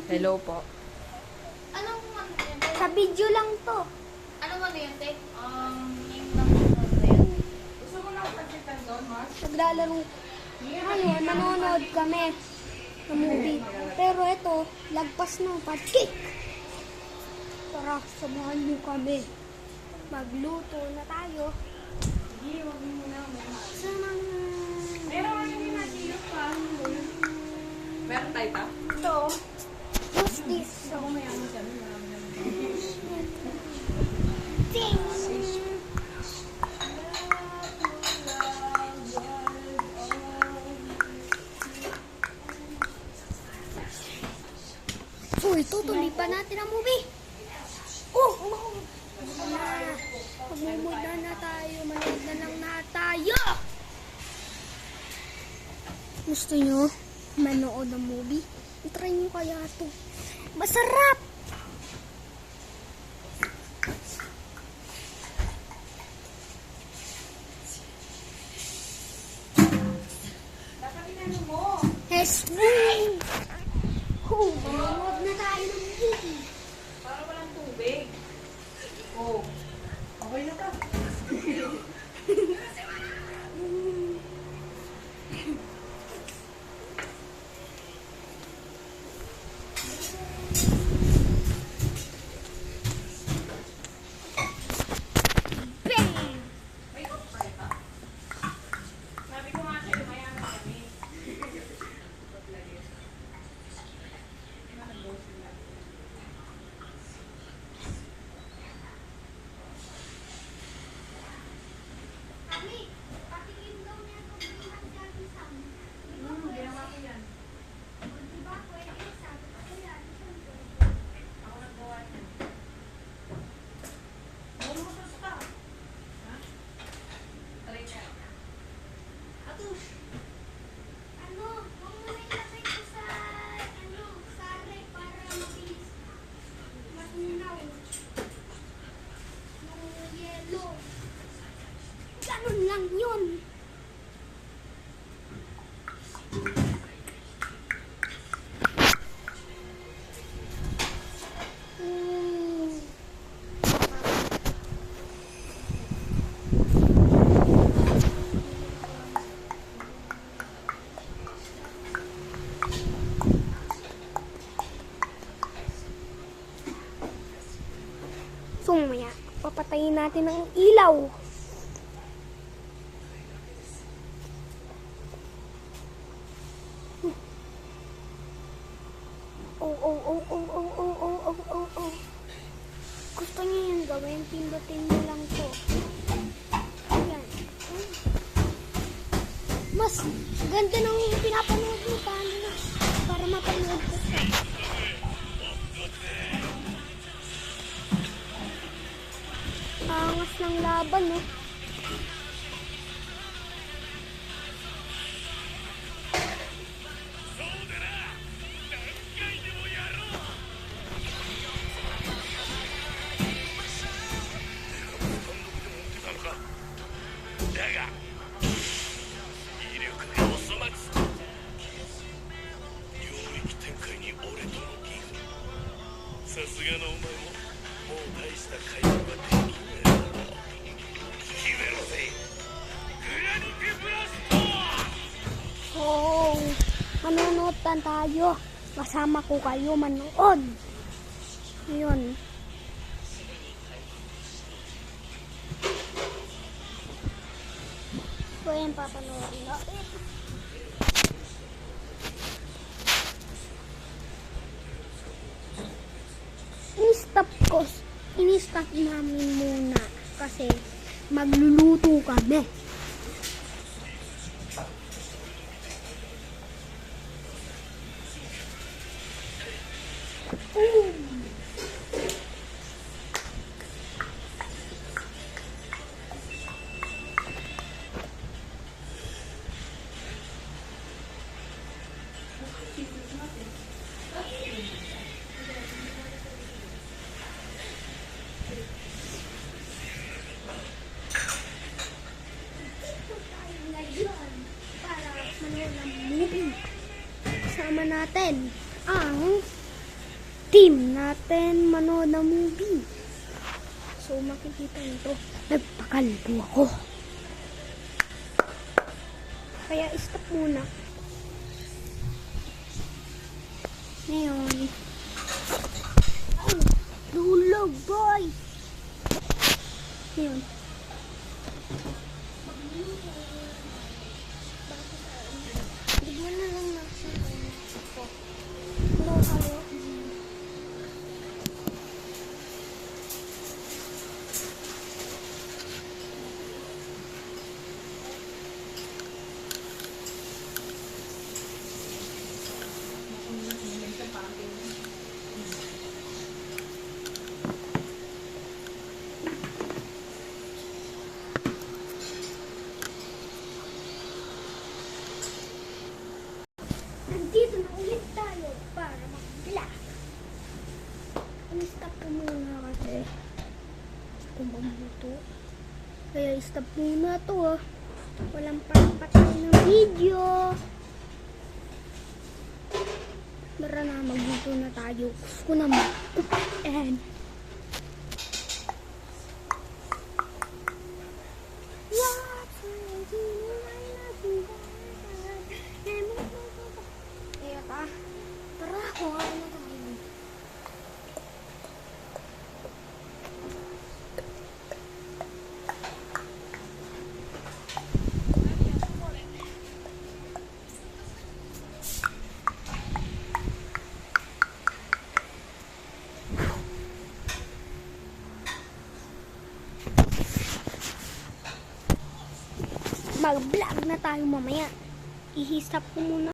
Hello po. Anong ano yan? Sa video lang to. Anong ano yan, te? Yung lang ano yan? Gusto mo lang pagkitan doon, Mars? Naglalaro. Ngayon, manonood kami ng movie. Pero ito, lagpas ng pancake. Tara, samahan niyo kami. Magluto na tayo. Hindi, huwag mo muna. Samahan. Meron ka yung nagiyos pa. Meron tayo pa? Ito. What's this? Ako may ano dyan. Ding! So, ito, tuloy pa natin ang movie. Oh! Magmumod na tayo. Manood na lang na tayo. Gusto nyo manood ng movie? Try nyo kaya ito. Masarap! Dapat inano mo. Yes! Woo! Oh, manood na tayo ng movie. Para walang tubig. Oh. Okay na ka. Bang! May kapay pa. Sabi ko nga sa'yo, mayaman kami. Kami, patingin daw niya kung bilang dati sa amin. Ginawa ko yan. Diba, pwede sabi ko yan. Ako naggawa yan. Bumusos ka. Ha? Try ka. Atush! Ano, huwag mo na ilagay ko sa, sa rep para mabilis. Matunaw. Yung yellow. Ganun lang yun. Mm. So, maya, papatayin natin ang ilaw. Oh, oh, oh, oh, oh, oh, oh, oh, oh, oh. Gusto niyo yung gawin, pindutin niyo lang to. Ayan. Mas ganda ng pinapanood mo para mapanood ko siya. Angas ng laban, no? Oh, manonood lang tayo. Kasama ko kayo manood. Yun. So, yan papanoorin natin. In-stop namin muna kasi magluluto kami. Para manood ng movie. Kasama natin ang team natin manood ng movie. So, makikita nito, nagpakalbo ako. Kaya, stop muna. Ngayon. Ay, tulog, boy! Ngayon. Bigyan na lang natin ito. No, halo. Nandito na ulit tayo para mag-vlog. I-stop ko muna kasi kumbabuto. Kaya i-stop muna to ah. Walang pagpatay ng video. Tara na, magluto na tayo. Gusto ko na mag-upan. Tara, kuha na tayo. Mag-vlog na tayo mamaya. I-stop ko muna.